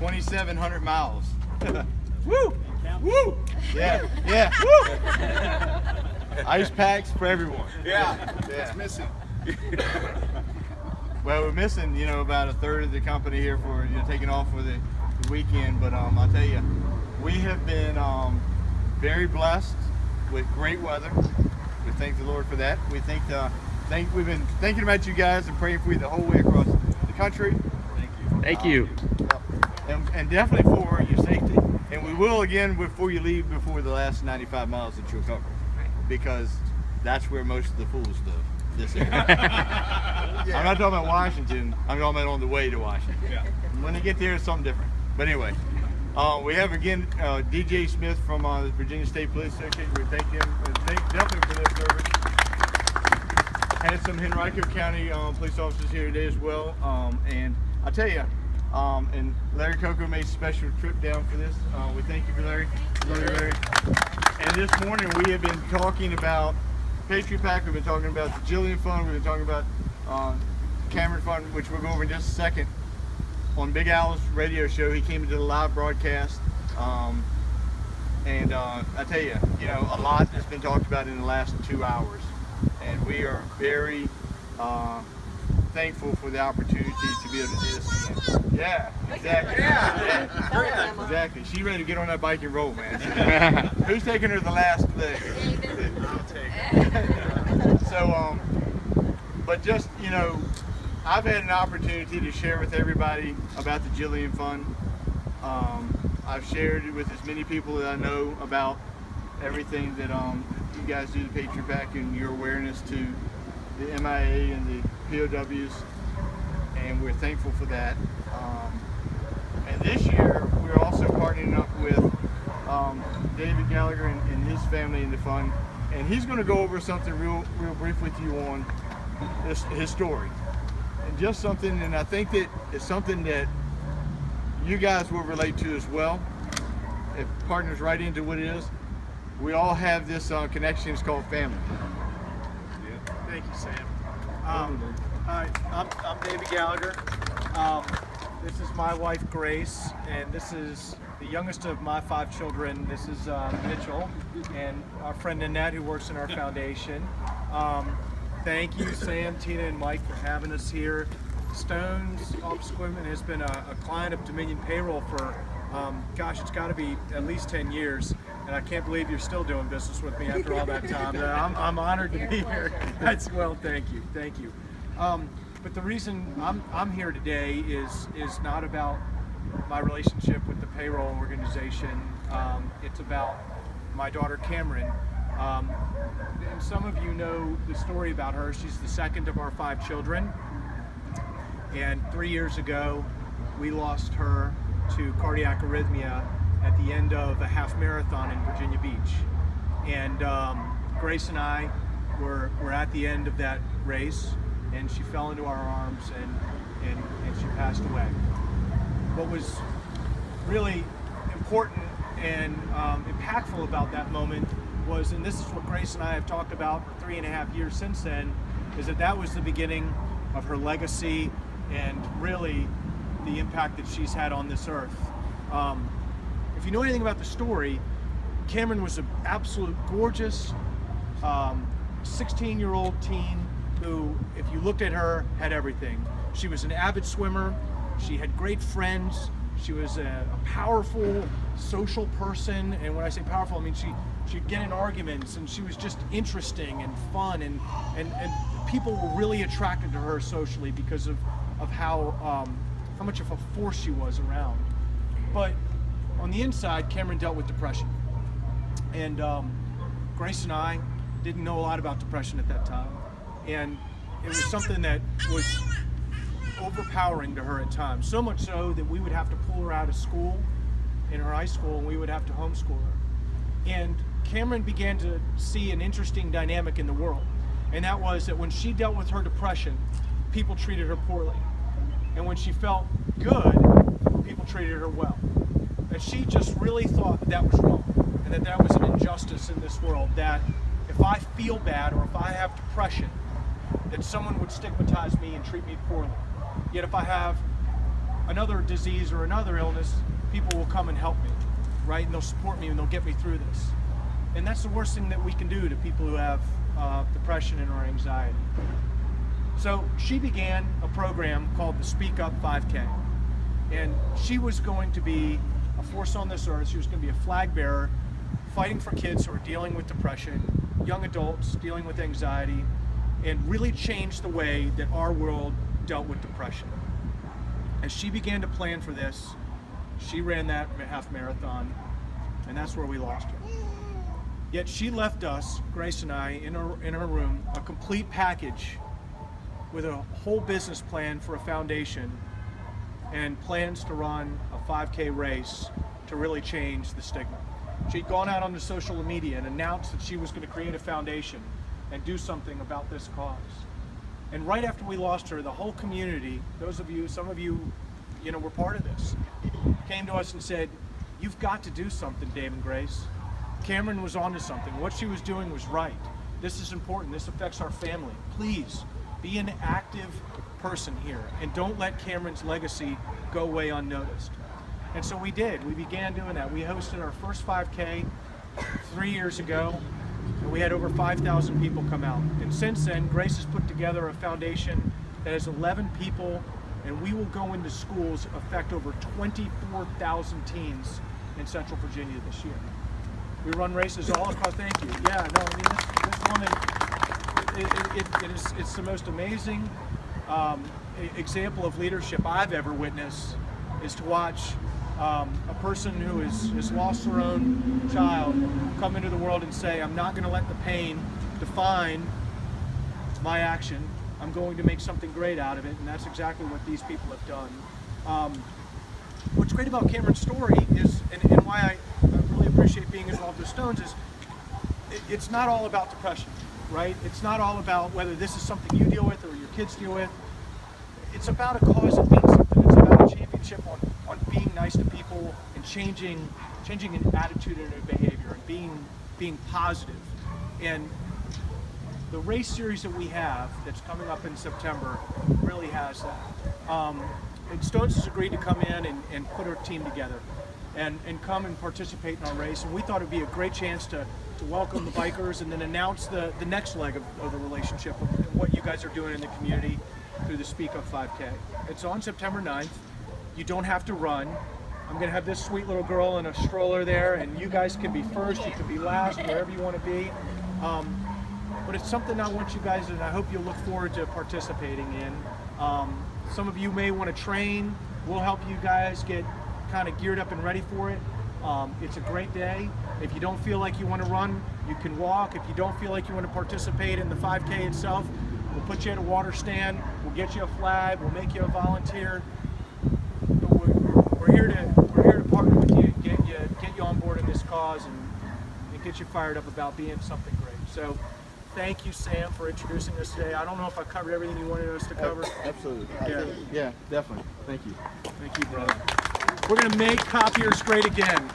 2,700 miles. Woo! Woo! Yeah, yeah. Woo! Ice packs for everyone. Yeah. It's missing. Well, we're missing, about a third of the company here for taking off for the weekend. But I'll tell you, we have been very blessed with great weather. We thank the Lord for that. We we've been thinking about you guys and praying for you the whole way across the country. Thank you. And definitely for your safety. And we will again before you leave, before the last 95 miles that you'll cover, because that's where most of the fools live. This area. I'm not talking about Washington. I'm talking about on the way to Washington. Yeah. When they get there, it's something different. But anyway, we have again DJ Smith from the Virginia State Police Association. We thank him definitely for this service. Had some Henrico County police officers here today as well. And I'll tell you, and Larry Coco made a special trip down for this. We thank you for Larry. Larry. And this morning we have been talking about Patriot Pack. We've been talking about the Jillian Fund. We've been talking about Cameron Fund, which we'll go over in just a second. On Big Al's radio show, he came into the live broadcast. And I tell you, a lot has been talked about in the last 2 hours. And we are very thankful for the opportunity to be able to do this again. Yeah, exactly. Yeah. Exactly. She's ready to get on that bike and roll, man. Who's taking her the last leg? I'll take it. So, but just, I've had an opportunity to share with everybody about the Jillian Fund. I've shared it with as many people that I know about everything that you guys do, the Patriot Pack, and your awareness to the MIA and the POWs, and we're thankful for that. And this year, we're also partnering up with David Gallagher and his family in the fund, and he's going to go over something real brief with you on his story. And just something, and I think that it's something that you guys will relate to as well. It partners right into what it is. We all have this connection. It's called family. Thank you, Sam. Hi, I'm David Gallagher. This is my wife, Grace, and this is the youngest of my 5 children. This is Mitchell, and our friend Annette, who works in our foundation. Thank you, Sam, Tina, and Mike for having us here. Stone's Office Equipment has been a client of Dominion Payroll for, gosh, it's got to be at least 10 years. And I can't believe you're still doing business with me after all that time. I'm honored to be here. That's well, thank you. But the reason I'm here today is not about my relationship with the payroll organization. It's about my daughter Cameron. And some of you know the story about her. She's the second of our 5 children. And 3 years ago, we lost her to cardiac arrhythmia at the end of a half marathon in Virginia Beach. And Grace and I were at the end of that race, and she fell into our arms and she passed away. What was really important and impactful about that moment was, and this is what Grace and I have talked about for 3.5 years since then, is that was the beginning of her legacy and really the impact that she's had on this earth. If you know anything about the story, Cameron was an absolute gorgeous 16-year-old teen who, if you looked at her, had everything. She was an avid swimmer. She had great friends. She was a powerful social person. And when I say powerful, I mean she'd get in arguments, and she was just interesting and fun, and people were really attracted to her socially because of how much of a force she was around. But on the inside, Cameron dealt with depression. And Grace and I didn't know a lot about depression at that time. And it was something that was overpowering to her at times. So much so that we would have to pull her out of school, in her high school, and we would have to homeschool her. And Cameron began to see an interesting dynamic in the world. And that was that when she dealt with her depression, people treated her poorly. And when she felt good, people treated her well. And she just really thought that was wrong, and that was an injustice in this world, that if I feel bad or if I have depression, that someone would stigmatize me and treat me poorly. Yet if I have another disease or another illness, people will come and help me, right? And they'll support me and they'll get me through this. And that's the worst thing that we can do to people who have depression and or anxiety. So she began a program called the Speak Up 5K. And she was going to be a force on this earth. She was going to be a flag bearer, fighting for kids who are dealing with depression, young adults dealing with anxiety, and really change the way that our world dealt with depression. As she began to plan for this, she ran that half marathon, and that's where we lost her. Yet she left us, Grace and I, in her room, a complete package with a whole business plan for a foundation and plans to run a 5K race to really change the stigma. She'd gone out onto social media and announced that she was going to create a foundation and do something about this cause. And right after we lost her, the whole community, those of you, some of you, were part of this, came to us and said, "You've got to do something, Dave and Grace. Cameron was onto something. What she was doing was right. This is important. This affects our family. Please be an active person here and don't let Cameron's legacy go away unnoticed." And so we did. We began doing that. We hosted our first 5K 3 years ago, and we had over 5,000 people come out. And since then, Grace has put together a foundation that has 11 people, and we will go into schools, affect over 24,000 teens in Central Virginia this year. We run races all across. Thank you. Yeah, no, I mean, this woman, it's the most amazing example of leadership I've ever witnessed, is to watch a person who has lost their own child come into the world and say, "I'm not going to let the pain define my action. I'm going to make something great out of it," and that's exactly what these people have done. What's great about Cameron's story is, and why I really appreciate being involved with Stones, is it's not all about depression, right? It's not all about whether this is something you deal with or your kids deal with. It's about a cause that means something. It's about a championship on being nice to people and changing an attitude and a behavior and being positive. And the race series that we have that's coming up in September really has that. And Stones has agreed to come in and put our team together and come and participate in our race. And we thought it would be a great chance to welcome the bikers and then announce the next leg of the relationship and what you guys are doing in the community through the Speak Up 5K. It's on September 9th. You don't have to run. I'm going to have this sweet little girl in a stroller there, and you guys can be first, you can be last, wherever you want to be. But it's something I want you guys, and I hope you'll look forward to participating in. Some of you may want to train. We'll help you guys get kind of geared up and ready for it. It's a great day. If you don't feel like you want to run, you can walk. If you don't feel like you want to participate in the 5K itself, we'll put you at a water stand. We'll get you a flag. We'll make you a volunteer. We're here to partner with you, get you on board in this cause, and get you fired up about being something great. So, thank you, Sam, for introducing us today. I don't know if I covered everything you wanted us to cover. Absolutely. Yeah, Definitely. Thank you. Thank you, brother. We're going to make copiers great again.